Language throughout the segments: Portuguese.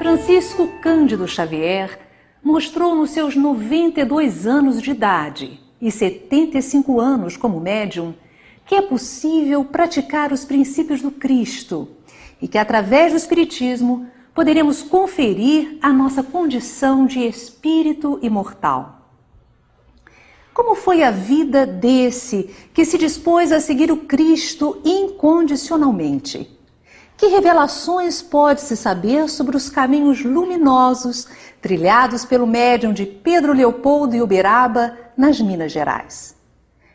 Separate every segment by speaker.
Speaker 1: Francisco Cândido Xavier mostrou nos seus 92 anos de idade e 75 anos como médium que é possível praticar os princípios do Cristo e que, através do Espiritismo, poderemos conferir a nossa condição de espírito imortal. Como foi a vida desse que se dispôs a seguir o Cristo incondicionalmente? Que revelações pode-se saber sobre os caminhos luminosos trilhados pelo médium de Pedro Leopoldo e Uberaba, nas Minas Gerais?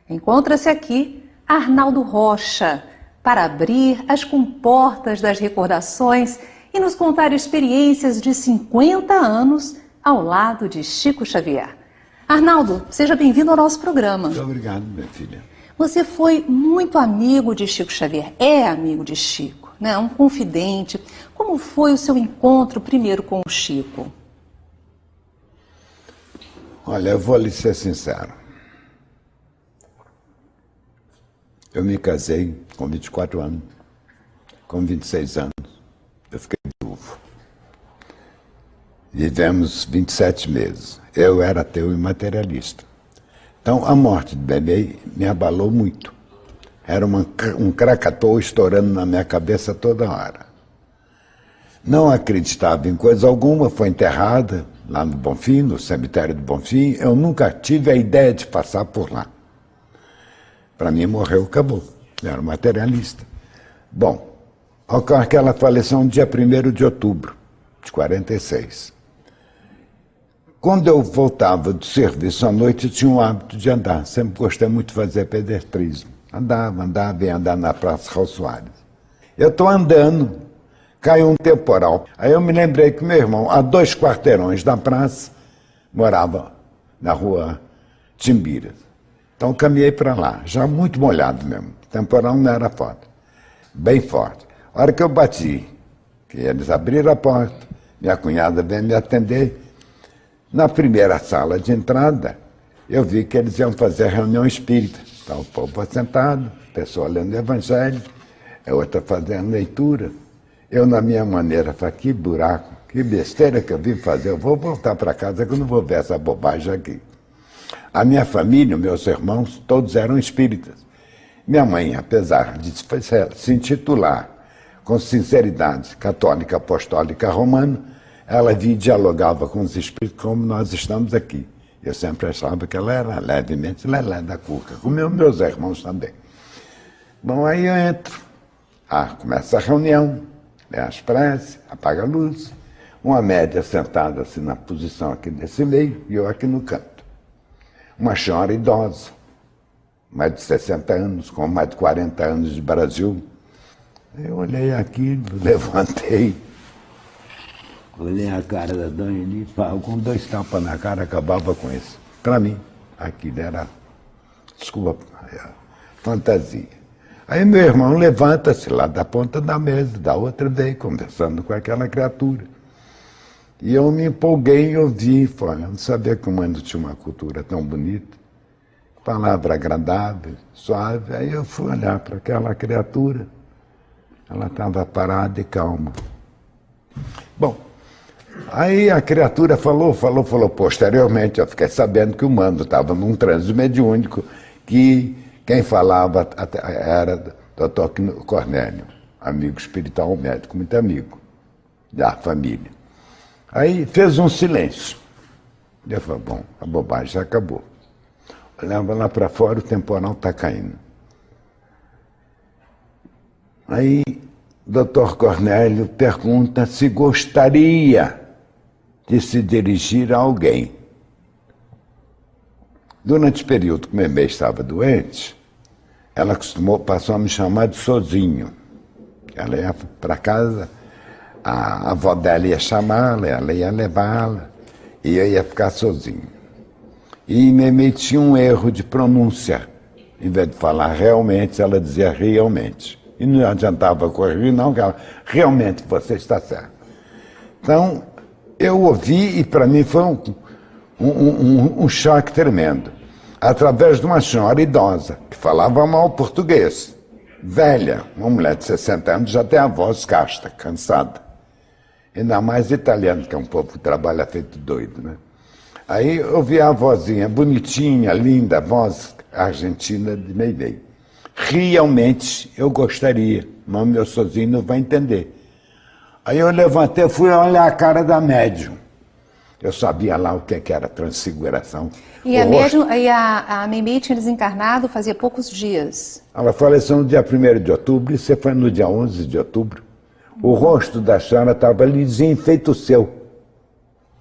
Speaker 1: Encontra-se aqui Arnaldo Rocha para abrir as comportas das recordações e nos contar experiências de 50 anos ao lado de Chico Xavier. Arnaldo, seja bem-vindo ao nosso programa.
Speaker 2: Muito obrigado, minha filha.
Speaker 1: Você foi muito amigo de Chico Xavier, é amigo de Chico, né? Um confidente. Como foi o seu encontro primeiro com o Chico?
Speaker 2: Olha, eu vou lhe ser sincero. Eu me casei com 24 anos, com 26 anos. Eu fiquei viúvo. Vivemos 27 meses. Eu era ateu e materialista. Então, a morte do bebê me abalou muito. Era um krakatoa estourando na minha cabeça toda hora. Não acreditava em coisa alguma, foi enterrada lá no Bonfim, no cemitério do Bonfim. Eu nunca tive a ideia de passar por lá. Para mim, morreu, acabou. Eu era materialista. Bom, ocorre que ela faleceu no dia 1º de outubro de 46. Quando eu voltava do serviço à noite, eu tinha o hábito de andar. Sempre gostei muito de fazer pedestrismo. Andava, ia andar na Praça Raul Soares. Eu estou andando, caiu um temporal. Aí eu me lembrei que meu irmão, a 2 quarteirões da praça, morava na rua Timbiras. Então eu caminhei para lá, já muito molhado mesmo. O temporal não era forte, bem forte. A hora que eu bati, que eles abriram a porta, minha cunhada veio me atender. Na primeira sala de entrada, eu vi que eles iam fazer reunião espírita. Estava o povo sentado, pessoa lendo o Evangelho, a outra fazendo leitura. Eu, na minha maneira, falei, que buraco, que besteira que eu vim fazer. Eu vou voltar para casa que eu não vou ver essa bobagem aqui. A minha família, meus irmãos, todos eram espíritas. Minha mãe, apesar de se intitular com sinceridade católica apostólica romana, ela via e dialogava com os espíritos como nós estamos aqui. Eu sempre achava que ela era levemente lelé da cuca, como meus irmãos também. Bom, aí eu entro. Começa a reunião, lê as preces, apaga a luz. Uma média sentada assim na posição aqui desse meio e eu aqui no canto. Uma senhora idosa, mais de 60 anos, com mais de 40 anos de Brasil. Eu olhei aqui, levantei, olhei a cara da dona Eli, com 2 tapas na cara, acabava com isso. Para mim, aquilo era, desculpa, fantasia. Aí meu irmão levanta-se lá da ponta da mesa, da outra vez, conversando com aquela criatura. E eu me empolguei em ouvir, falei, eu não sabia que o mundo tinha uma cultura tão bonita, palavra agradável, suave. Aí eu fui olhar para aquela criatura, ela estava parada e calma. Bom, aí a criatura falou. Posteriormente, eu fiquei sabendo que o Mando estava num transe mediúnico, que quem falava era Dr. Cornélio, amigo espiritual, médico, muito amigo da família. Aí fez um silêncio. Eu falei, bom, a bobagem já acabou. Olhava lá para fora, o temporal está caindo. Aí o doutor Cornélio pergunta se gostaria de se dirigir a alguém. Durante o período que meu bebê estava doente, ela passou a me chamar de Sozinho. Ela ia para casa, a avó dela ia chamá-la, ela ia levá-la, e eu ia ficar sozinho. E me metia um erro de pronúncia. Em vez de falar realmente, ela dizia realmente. E não adiantava corrigir, não, que ela, realmente você está certo. Então, eu ouvi e para mim foi um choque tremendo. Através de uma senhora idosa, que falava mal português, velha, uma mulher de 60 anos, já tem a voz casta, cansada. Ainda mais italiano, que é um povo que trabalha feito doido, né? Aí eu vi a vozinha bonitinha, linda, voz argentina de Meidei. Realmente eu gostaria, mas meu sozinho não vai entender. Aí eu levantei e fui olhar a cara da médium. Eu sabia lá o que era transfiguração.
Speaker 1: E a médium, a Meimei tinha desencarnado fazia poucos dias.
Speaker 2: Ela faleceu no dia 1º de outubro, e você foi no dia 11 de outubro. O rosto da senhora estava lisinho, feito o seu.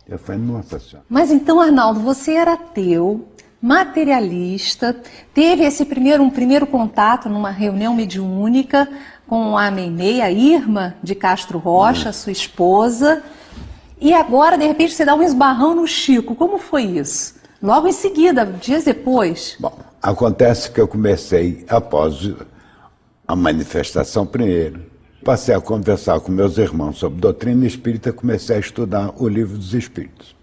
Speaker 2: Eu falei, nossa senhora.
Speaker 1: Mas então, Arnaldo, você era ateu, materialista, teve esse primeiro contato numa reunião mediúnica com a Meimei, a Irma de Castro Rocha, sua esposa, e agora, de repente, você dá um esbarrão no Chico. Como foi isso? Logo em seguida, dias depois?
Speaker 2: Bom, acontece que eu comecei, após a manifestação primeiro, passei a conversar com meus irmãos sobre doutrina espírita e comecei a estudar o Livro dos Espíritos.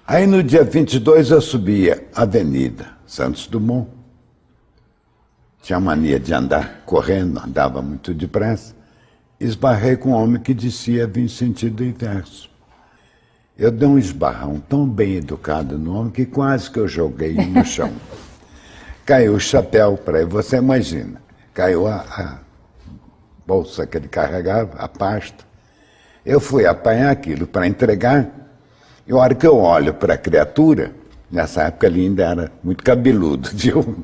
Speaker 2: Aí no dia 22 eu subia a Avenida Santos Dumont, tinha mania de andar correndo, andava muito depressa, esbarrei com um homem que descia em sentido inverso. Eu dei um esbarrão tão bem educado no homem que quase que eu joguei no chão. Caiu o chapéu, para aí você imagina, caiu a bolsa que ele carregava, a pasta. Eu fui apanhar aquilo para entregar, e a hora que eu olho para a criatura, nessa época ele ainda era muito cabeludo, viu?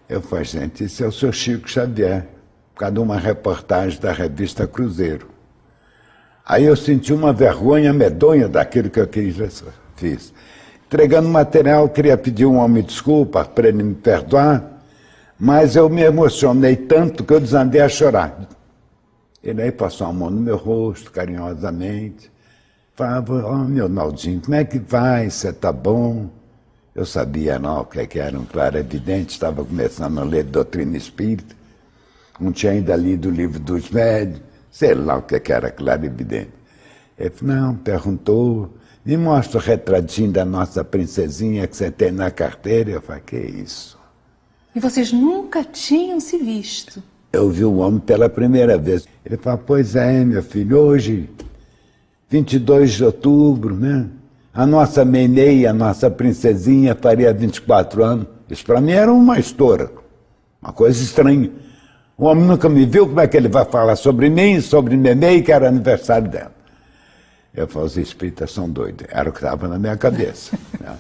Speaker 2: Eu falei, gente, esse é o seu Chico Xavier, por causa de uma reportagem da revista Cruzeiro. Aí eu senti uma vergonha medonha daquilo que eu fiz. Entregando material, eu queria pedir um homem desculpa para ele me perdoar, mas eu me emocionei tanto que eu desandei a chorar. Ele aí passou a mão no meu rosto, carinhosamente. Falava, meu Naldinho, como é que vai? Você tá bom? Eu sabia não o que era um clarividente, estava começando a ler doutrina espírita. Não tinha ainda lido o Livro dos Médiuns, sei lá o que era clarividente. Ele falou, não, perguntou, me mostra o retratinho da nossa princesinha que você tem na carteira. Eu falei, que isso?
Speaker 1: E vocês nunca tinham se visto?
Speaker 2: Eu vi o homem pela primeira vez. Ele falou, pois é, meu filho, hoje, 22 de outubro, né? A nossa Meimei, a nossa princesinha, faria 24 anos. Isso para mim era uma estoura, uma coisa estranha. O homem nunca me viu, como é que ele vai falar sobre mim, sobre Meimei, que era aniversário dela? Eu falei, os espíritas são doidos. Era o que estava na minha cabeça. Né?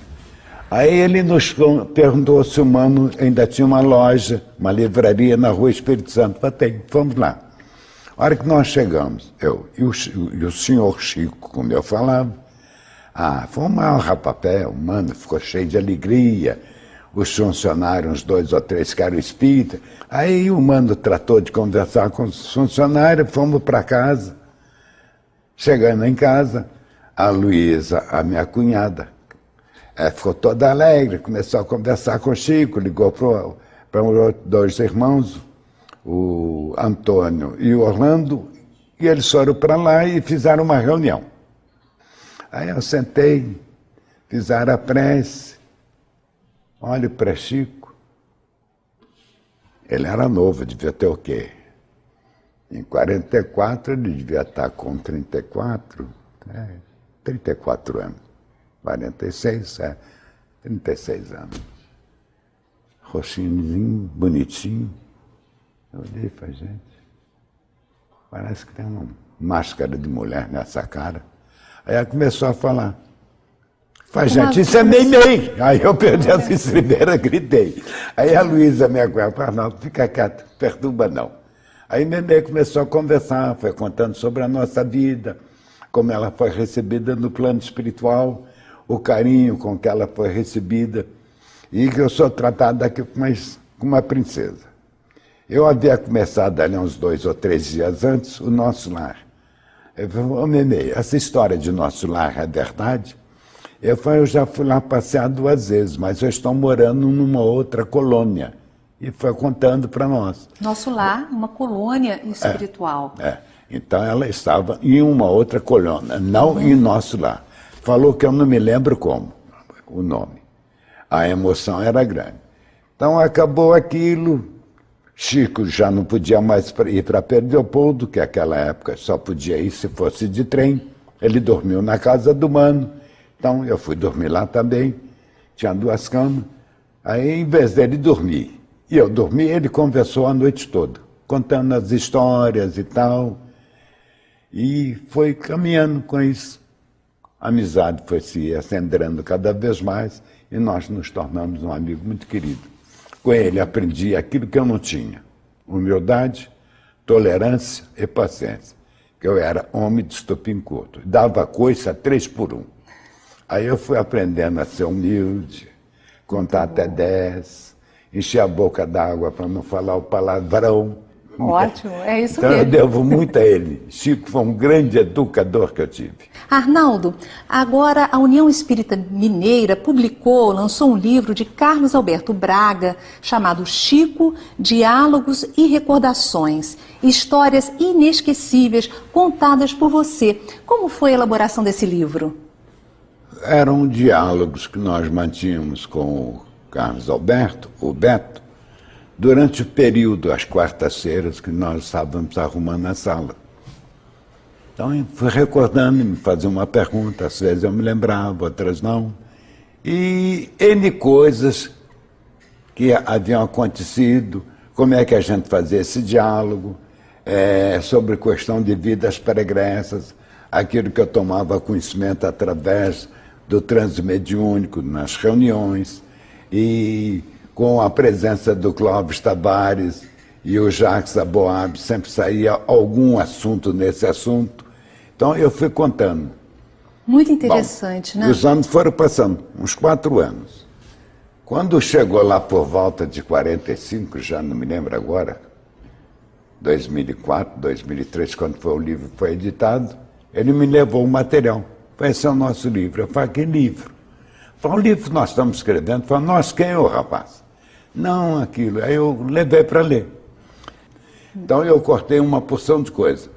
Speaker 2: Aí ele nos perguntou se o Mano ainda tinha uma loja, uma livraria na Rua Espírito Santo. Falei, tem, vamos lá. A hora que nós chegamos, eu e o senhor Chico, como eu falava, foi um maior rapapé, o Mano ficou cheio de alegria, os funcionários, uns 2 ou 3 que eram espíritas. Aí o Mano tratou de conversar com os funcionários, fomos para casa. Chegando em casa, a Luísa, a minha cunhada, ficou toda alegre, começou a conversar com o Chico, ligou para os 2 irmãos, o Antônio e o Orlando, e eles foram para lá e fizeram uma reunião. Aí eu sentei, fizeram a prece, olho para Chico, ele era novo, devia ter o quê? Em 44 ele devia estar com 34 anos. 46, 36 anos. Roxinhozinho, bonitinho. Eu olhei e falei, gente, parece que tem uma máscara de mulher nessa cara. Aí ela começou a falar. Falei, gente, isso é Meimei. Aí eu perdi a estribeira, gritei. Aí a Luísa, minha cunhada, falou, não, fica quieto, perturba não. Aí Meimei começou a conversar, foi contando sobre a nossa vida, como ela foi recebida no plano espiritual, o carinho com que ela foi recebida, e que eu sou tratado aqui como uma princesa. Eu havia começado ali uns 2 ou 3 dias antes, o Nosso Lar. Eu falei, ô Meimei, essa história de Nosso Lar é verdade? Eu falei, eu já fui lá passear 2 vezes, mas eu estou morando numa outra colônia. E foi contando para nós.
Speaker 1: Nosso Lar, uma colônia espiritual.
Speaker 2: Então ela estava em uma outra colônia, não em Nosso Lar. Falou que eu não me lembro como, o nome. A emoção era grande. Então acabou aquilo, Chico já não podia mais ir para Pedro Leopoldo, que naquela época só podia ir se fosse de trem. Ele dormiu na casa do Mano, então eu fui dormir lá também. Tinha 2 camas. Aí, em vez dele dormir e eu dormir, ele conversou a noite toda, contando as histórias e tal. E foi caminhando com isso. A amizade foi se acendrando cada vez mais e nós nos tornamos um amigo muito querido. Com ele aprendi aquilo que eu não tinha: humildade, tolerância e paciência. Que eu era homem de estopim curto, dava coice a 3 por 1. Aí eu fui aprendendo a ser humilde, contar até 10, encher a boca d'água para não falar o palavrão.
Speaker 1: Ótimo, é isso
Speaker 2: então
Speaker 1: mesmo.
Speaker 2: Eu devo muito a ele. Chico foi um grande educador que eu tive.
Speaker 1: Arnaldo, agora a União Espírita Mineira lançou um livro de Carlos Alberto Braga, chamado Chico, Diálogos e Recordações, histórias inesquecíveis contadas por você. Como foi a elaboração desse livro?
Speaker 2: Eram diálogos que nós mantínhamos com o Carlos Alberto, o Beto, durante o período, às quartas-feiras, que nós estávamos arrumando a sala. Então, eu fui recordando, me fazia uma pergunta, às vezes eu me lembrava, outras não. E N coisas que haviam acontecido, como é que a gente fazia esse diálogo, sobre questão de vidas pregressas, aquilo que eu tomava conhecimento através do transe mediúnico nas reuniões, e com a presença do Clóvis Tavares e o Jacques Aboab, sempre saía algum assunto nesse assunto. Então eu fui contando.
Speaker 1: Muito interessante, né?
Speaker 2: Os anos foram passando, uns 4 anos. Quando chegou lá por volta de 45, já não me lembro agora, 2004, 2003, quando foi o livro foi editado, ele me levou o material. Falei, esse é o nosso livro. Eu falei, que livro? Falei, o livro que nós estamos escrevendo. Falei, nós quem é o rapaz? Não, aquilo. Aí eu levei para ler. Então eu cortei uma porção de coisa.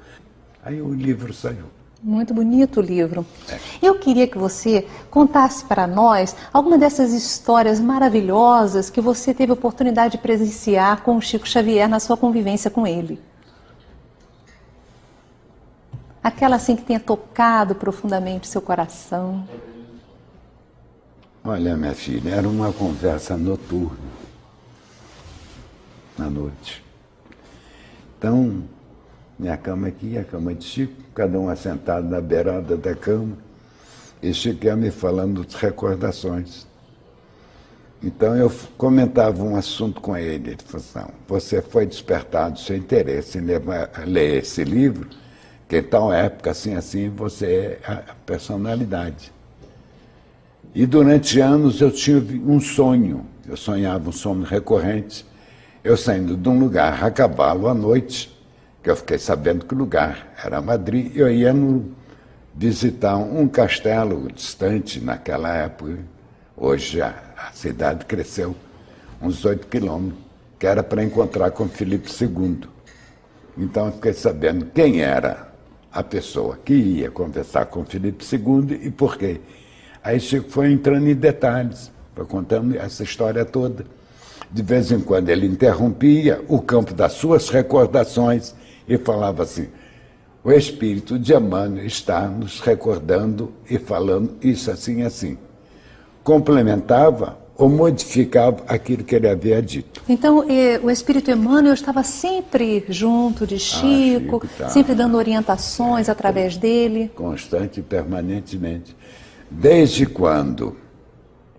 Speaker 2: Aí o livro saiu.
Speaker 1: Muito bonito o livro. Eu queria que você contasse para nós alguma dessas histórias maravilhosas que você teve a oportunidade de presenciar com o Chico Xavier na sua convivência com ele. Aquela assim que tenha tocado profundamente o seu coração.
Speaker 2: Olha, minha filha, era uma conversa noturna, à noite. Então, minha cama aqui, a cama de Chico, cada um assentado na beirada da cama, e Chico ia me falando de recordações. Então eu comentava um assunto com ele, ele falou assim, você foi despertado seu interesse em ler esse livro, que em tal época, assim, assim, você é a personalidade. E durante anos eu tive um sonho, eu sonhava um sonho recorrente, eu saindo de um lugar a cavalo à noite, que eu fiquei sabendo que o lugar era Madrid, eu ia visitar um castelo distante naquela época, hoje a cidade cresceu uns 8 quilômetros, que era para encontrar com Filipe II. Então eu fiquei sabendo quem era a pessoa que ia conversar com Filipe II e por quê. Aí Chico foi entrando em detalhes, foi contando essa história toda. De vez em quando ele interrompia o campo das suas recordações e falava assim, o espírito de Emmanuel está nos recordando e falando isso assim, assim. Complementava ou modificava aquilo que ele havia dito.
Speaker 1: Então, o espírito Emmanuel estava sempre junto de Chico,
Speaker 2: tá,
Speaker 1: sempre dando orientações através dele?
Speaker 2: Constante e permanentemente. Desde quando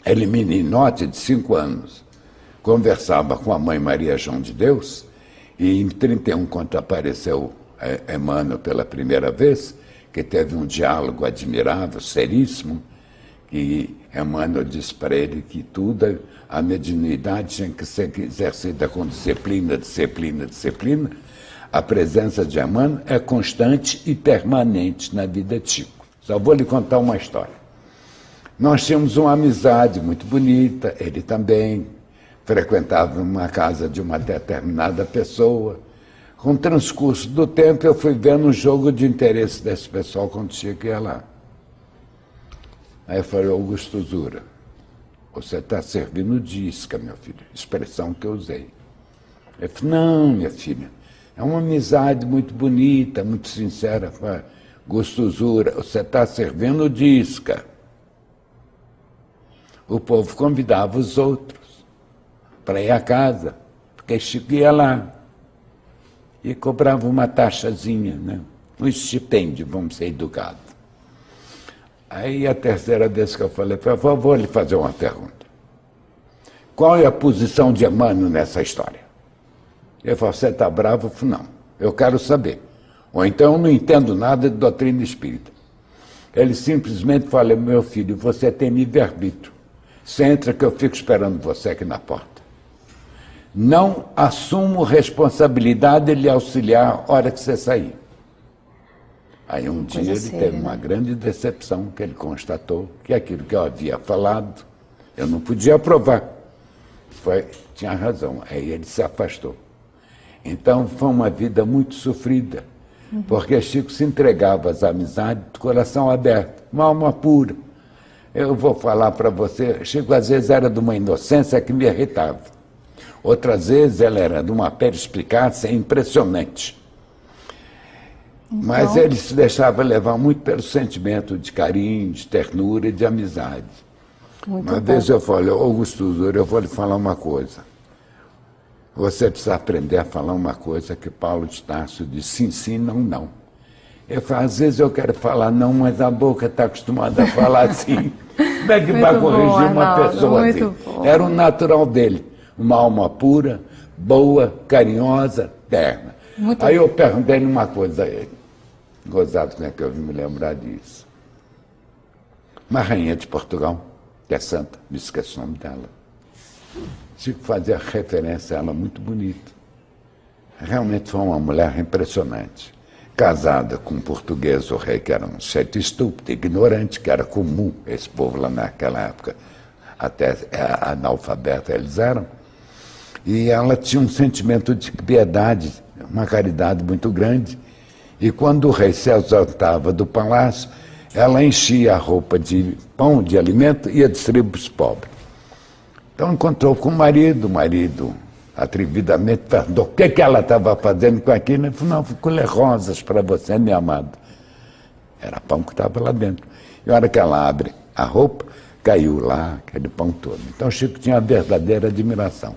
Speaker 2: ele, meninote de 5 anos, conversava com a mãe Maria João de Deus, e em 31, quando apareceu Emmanuel pela primeira vez, que teve um diálogo admirável, seríssimo, que Emmanuel disse para ele que tudo, a mediunidade tinha que ser exercida com disciplina, disciplina, disciplina. A presença de Emmanuel é constante e permanente na vida de Chico. Só vou lhe contar uma história. Nós tínhamos uma amizade muito bonita, ele também frequentava uma casa de uma determinada pessoa. Com o transcurso do tempo, eu fui vendo um jogo de interesse desse pessoal quando Chico ia lá. Aí eu falei, Augusto Zura, você está servindo de isca, meu filho, expressão que eu usei. Ele falou, não, minha filha, é uma amizade muito bonita, muito sincera, com a gostosura. Você está servindo de isca. O povo convidava os outros para ir à casa, porque Chico ia lá e cobrava uma taxazinha, né? Um estipêndio, vamos ser educados. Aí a terceira vez que eu falei, por favor, vou lhe fazer uma pergunta. Qual é a posição de Emmanuel nessa história? Ele falou, você está bravo? Eu falei, não, eu quero saber. Ou então eu não entendo nada de doutrina espírita. Ele simplesmente falou, meu filho, você tem livre-arbítrio. Você entra que eu fico esperando você aqui na porta. Não assumo responsabilidade de lhe auxiliar a hora que você sair. Aí um dia ele teve uma grande decepção, que ele constatou que aquilo que eu havia falado, eu não podia aprovar. Tinha razão, aí ele se afastou. Então foi uma vida muito sofrida, porque Chico se entregava às amizades de coração aberto, uma alma pura. Eu vou falar para você, Chico às vezes era de uma inocência que me irritava. Outras vezes ela era de uma perspicácia impressionante. Então, mas ele se deixava levar muito pelo sentimento de carinho, de ternura e de amizade. Uma vez eu falei, Augusto Zura, eu vou lhe falar uma coisa. Você precisa aprender a falar uma coisa que Paulo de Tarso disse, sim, sim, não, não. Eu falo, às vezes eu quero falar não, mas a boca está acostumada a falar assim. Como é que vai corrigir uma pessoa assim? Era o natural dele, uma alma pura, boa, carinhosa, terna. Aí eu perguntei uma coisa a ele, gozado como é que eu vim me lembrar disso. Uma rainha de Portugal, que é santa, me esqueço o nome dela. Chico fazia referência a ela muito bonita. Realmente foi uma mulher impressionante. Casada com um português, o rei, que era um sujeito estúpido, ignorante, que era comum esse povo lá naquela época, até analfabeto eles eram. E ela tinha um sentimento de piedade, uma caridade muito grande. E quando o rei se ausentava do palácio, ela enchia a roupa de pão, de alimento, e ia distribuir para os pobres. Então encontrou com o marido atrevidamente perguntou o que ela estava fazendo com aquilo. Ele falou, não, fui colher rosas para você, minha amada. Era pão que estava lá dentro. E a hora que ela abre a roupa, caiu lá aquele pão todo. Então Chico tinha uma verdadeira admiração.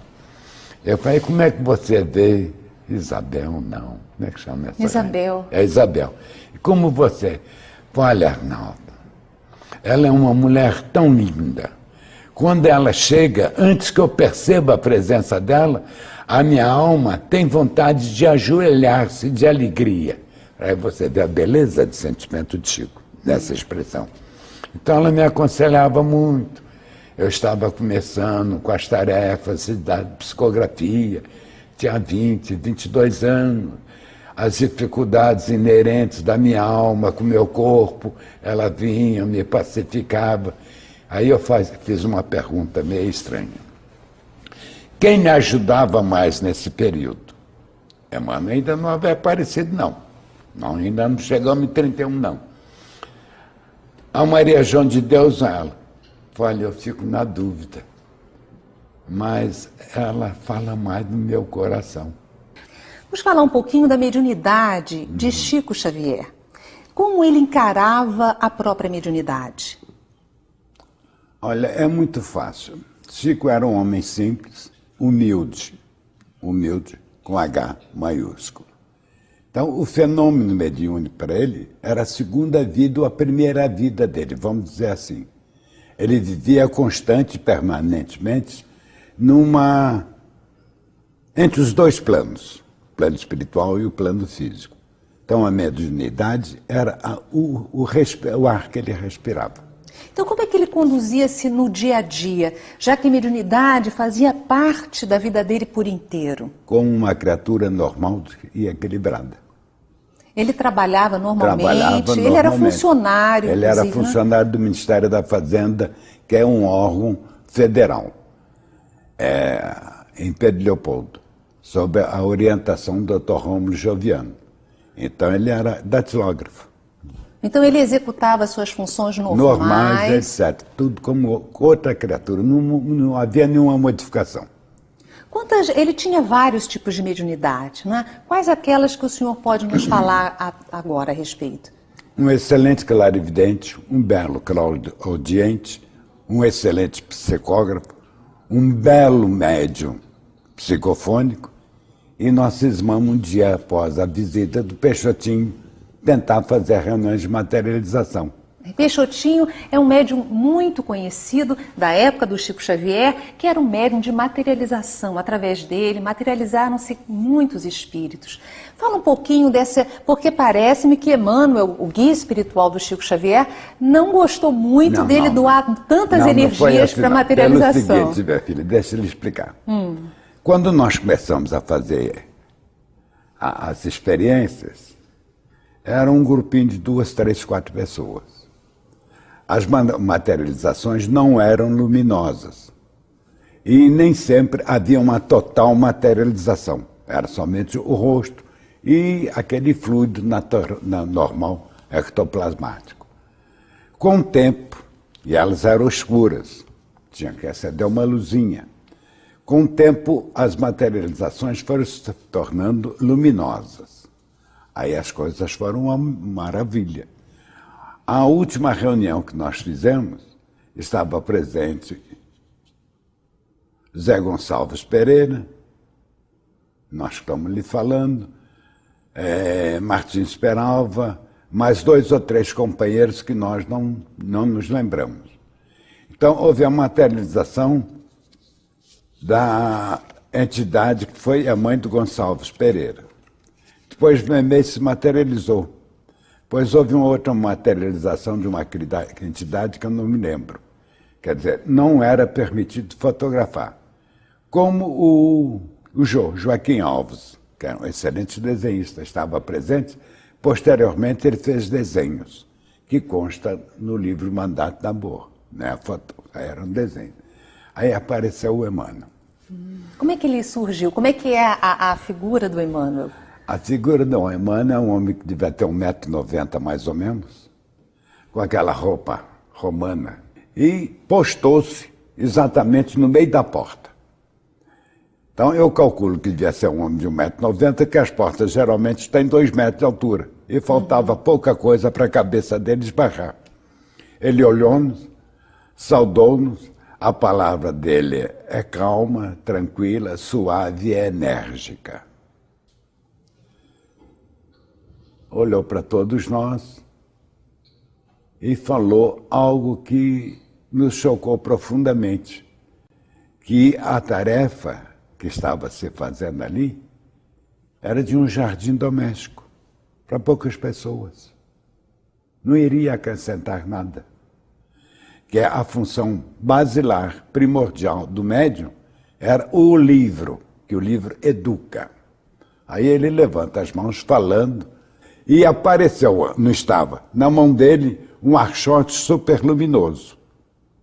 Speaker 2: Eu falei, como é que você vê Isabel? Não, como é que chama essa?
Speaker 1: Isabel.
Speaker 2: É Isabel. E como você? Olha, Arnaldo, ela é uma mulher tão linda. Quando ela chega, antes que eu perceba a presença dela, a minha alma tem vontade de ajoelhar-se de alegria. Aí você vê a beleza de sentimento de Chico, dessa expressão. Então ela me aconselhava muito. Eu estava começando com as tarefas da psicografia, tinha 22 anos. As dificuldades inerentes da minha alma com o meu corpo, ela vinha, me pacificava. Aí eu fiz uma pergunta meio estranha. Quem me ajudava mais nesse período? Emmanuel ainda não havia aparecido, não. Ainda não chegamos em 31, não. A Maria João de Deus, ela. Olha, eu fico na dúvida. Mas ela fala mais no meu coração.
Speaker 1: Vamos falar um pouquinho da mediunidade de Chico Xavier. Como ele encarava a própria mediunidade?
Speaker 2: Olha, é muito fácil. Chico era um homem simples, humilde com H maiúsculo. Então, o fenômeno mediúnico para ele era a segunda vida ou a primeira vida dele, vamos dizer assim. Ele vivia constante e permanentemente entre os dois planos, o plano espiritual e o plano físico. Então, a mediunidade era o ar que ele respirava.
Speaker 1: Então, como é que ele conduzia-se no dia a dia, já que a mediunidade fazia parte da vida dele por inteiro?
Speaker 2: Como uma criatura normal e equilibrada.
Speaker 1: Ele trabalhava normalmente, ele era funcionário.
Speaker 2: Ele era funcionário do Ministério da Fazenda, que é um órgão federal, em Pedro Leopoldo, sob a orientação do Dr. Rômulo Joviano. Então ele era datilógrafo.
Speaker 1: Então ele executava suas funções normais,
Speaker 2: etc. Tudo como outra criatura, não havia nenhuma modificação.
Speaker 1: Ele tinha vários tipos de mediunidade, né? Quais aquelas que o senhor pode nos falar agora a respeito?
Speaker 2: Um excelente clarividente, um belo claudaudiente, um excelente psicógrafo, um belo médium psicofônico, e nós cismamos um dia após a visita do Peixotinho tentar fazer reuniões de materialização.
Speaker 1: Peixotinho é um médium muito conhecido da época do Chico Xavier, que era um médium de materialização. Através dele, materializaram-se muitos espíritos. Fala um pouquinho dessa, porque parece-me que Emmanuel, o guia espiritual do Chico Xavier, não gostou muito dele doar tantas energias para a materialização.
Speaker 2: Pelo seguinte, minha filha, deixa eu lhe explicar. Quando nós começamos a fazer as experiências, era um grupinho de 2, 3, 4 pessoas. As materializações não eram luminosas e nem sempre havia uma total materialização. Era somente o rosto e aquele fluido normal ectoplasmático. Com o tempo, e elas eram escuras, tinha que acender uma luzinha. Com o tempo, as materializações foram se tornando luminosas. Aí as coisas foram uma maravilha. A última reunião que nós fizemos, estava presente Zé Gonçalves Pereira, nós estamos lhe falando, Martins Peralva, mais 2 ou 3 companheiros que nós não nos lembramos. Então, houve a materialização da entidade que foi a mãe do Gonçalves Pereira. Depois Memei se materializou. Pois houve uma outra materialização de uma entidade que eu não me lembro. Quer dizer, não era permitido fotografar. Como o Joaquim Alves, que era um excelente desenhista, estava presente, posteriormente ele fez desenhos, que consta no livro Mandato da Amor. Né? A foto era um desenho. Aí apareceu o Emmanuel.
Speaker 1: Como é que ele surgiu? Como é que é a figura do Emmanuel?
Speaker 2: A figura do Emmanuel é um homem que devia ter 1,90 m mais ou menos, com aquela roupa romana, e postou-se exatamente no meio da porta. Então eu calculo que devia ser um homem de 1,90 m, que as portas geralmente têm 2 metros de altura, e faltava pouca coisa para a cabeça dele esbarrar. Ele olhou-nos, saudou-nos, a palavra dele é calma, tranquila, suave e enérgica. Olhou para todos nós e falou algo que nos chocou profundamente, que a tarefa que estava se fazendo ali era de um jardim doméstico, para poucas pessoas. Não iria acrescentar nada. Que a função basilar, primordial do médium, era o livro, que o livro educa. Aí ele levanta as mãos falando, e apareceu, não estava, na mão dele um archote super luminoso,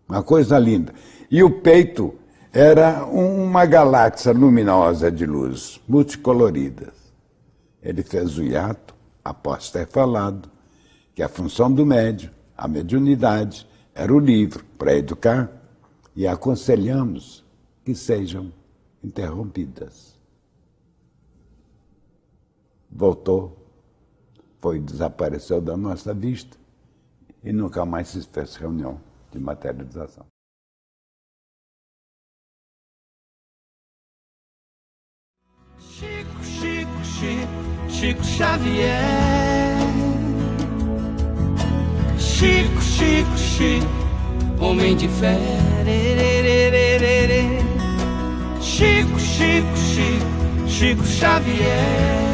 Speaker 2: uma coisa linda. E o peito era uma galáxia luminosa de luz, multicoloridas. Ele fez o hiato, após ter falado, que a função do médium, a mediunidade, era o livro para educar, e aconselhamos que sejam interrompidas. Voltou. Desapareceu da nossa vista e nunca mais se fez reunião de materialização.
Speaker 3: Chico Xavier. Chico, homem de fé. Chico Xavier.